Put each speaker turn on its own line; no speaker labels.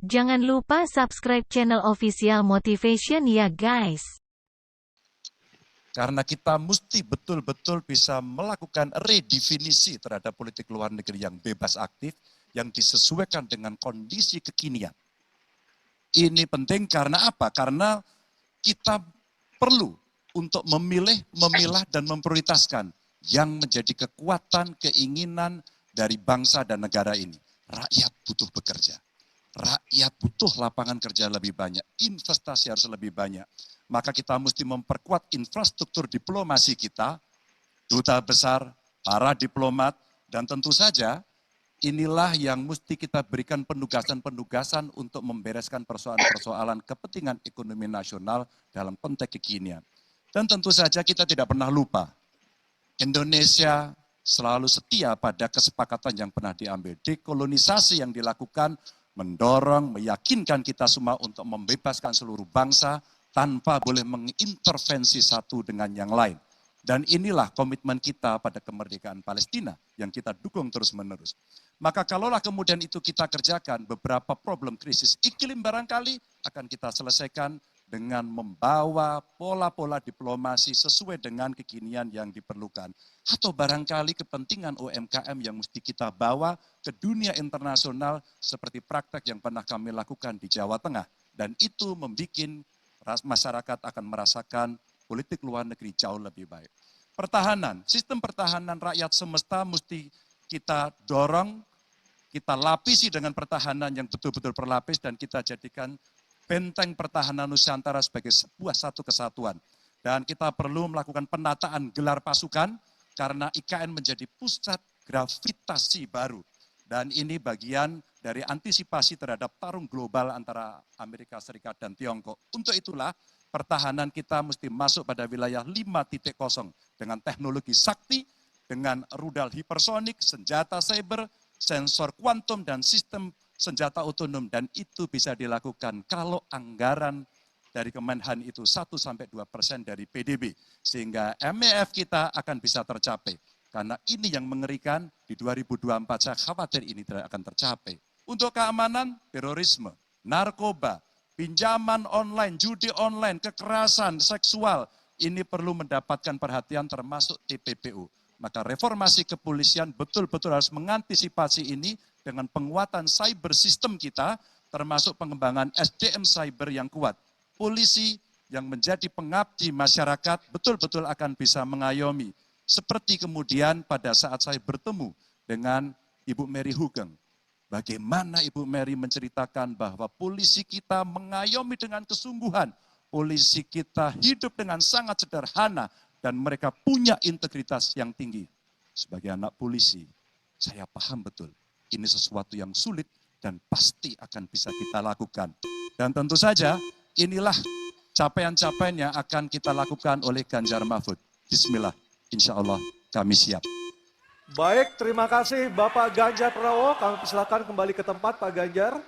Jangan lupa subscribe channel Official Motivation ya guys.
Karena kita mesti betul-betul bisa melakukan redefinisi terhadap politik luar negeri yang bebas aktif, yang disesuaikan dengan kondisi kekinian. Ini penting karena apa? Karena kita perlu untuk memilih, memilah, dan memprioritaskan yang menjadi kekuatan, keinginan dari bangsa dan negara ini. Rakyat butuh bekerja. Rakyat butuh lapangan kerja lebih banyak, investasi harus lebih banyak. Maka kita mesti memperkuat infrastruktur diplomasi kita, duta besar, para diplomat, dan tentu saja inilah yang mesti kita berikan penugasan-penugasan untuk membereskan persoalan-persoalan kepentingan ekonomi nasional dalam konteks kekinian. Dan tentu saja kita tidak pernah lupa, Indonesia selalu setia pada kesepakatan yang pernah diambil. Dekolonisasi yang dilakukan mendorong, meyakinkan kita semua untuk membebaskan seluruh bangsa tanpa boleh mengintervensi satu dengan yang lain. Dan inilah komitmen kita pada kemerdekaan Palestina yang kita dukung terus-menerus. Maka kalaulah kemudian itu kita kerjakan, beberapa problem krisis iklim barangkali akan kita selesaikan dengan membawa pola-pola diplomasi sesuai dengan kekinian yang diperlukan. Atau barangkali kepentingan UMKM yang mesti kita bawa ke dunia internasional seperti praktek yang pernah kami lakukan di Jawa Tengah. Dan itu membuat masyarakat akan merasakan politik luar negeri jauh lebih baik. Pertahanan, sistem pertahanan rakyat semesta mesti kita dorong, kita lapisi dengan pertahanan yang betul-betul berlapis dan kita jadikan benteng pertahanan Nusantara sebagai sebuah satu kesatuan. Dan kita perlu melakukan penataan gelar pasukan karena IKN menjadi pusat gravitasi baru. Dan ini bagian dari antisipasi terhadap tarung global antara Amerika Serikat dan Tiongkok. Untuk itulah pertahanan kita mesti masuk pada wilayah 5.0 dengan teknologi sakti, dengan rudal hipersonik, senjata cyber, sensor kuantum, dan sistem senjata otonom, dan itu bisa dilakukan kalau anggaran dari Kemenhan itu 1-2% dari PDB, sehingga MEF kita akan bisa tercapai. Karena ini yang mengerikan, di 2024 saya khawatir ini tidak akan tercapai. Untuk keamanan, terorisme, narkoba, pinjaman online, judi online, kekerasan seksual, ini perlu mendapatkan perhatian termasuk TPPU. Maka reformasi kepolisian betul-betul harus mengantisipasi ini dengan penguatan cyber system kita, termasuk pengembangan SDM cyber yang kuat. Polisi yang menjadi pengabdi masyarakat betul-betul akan bisa mengayomi. Seperti kemudian pada saat saya bertemu dengan Ibu Mary Hugeng. Bagaimana Ibu Mary menceritakan bahwa polisi kita mengayomi dengan kesungguhan. Polisi kita hidup dengan sangat sederhana dan mereka punya integritas yang tinggi. Sebagai anak polisi, saya paham betul. Ini sesuatu yang sulit dan pasti akan bisa kita lakukan. Dan tentu saja inilah capaian-capaian yang akan kita lakukan oleh Ganjar Mahfud. Bismillah, insya Allah kami siap.
Baik, terima kasih Bapak Ganjar Pranowo. Kami persilakan kembali ke tempat Pak Ganjar.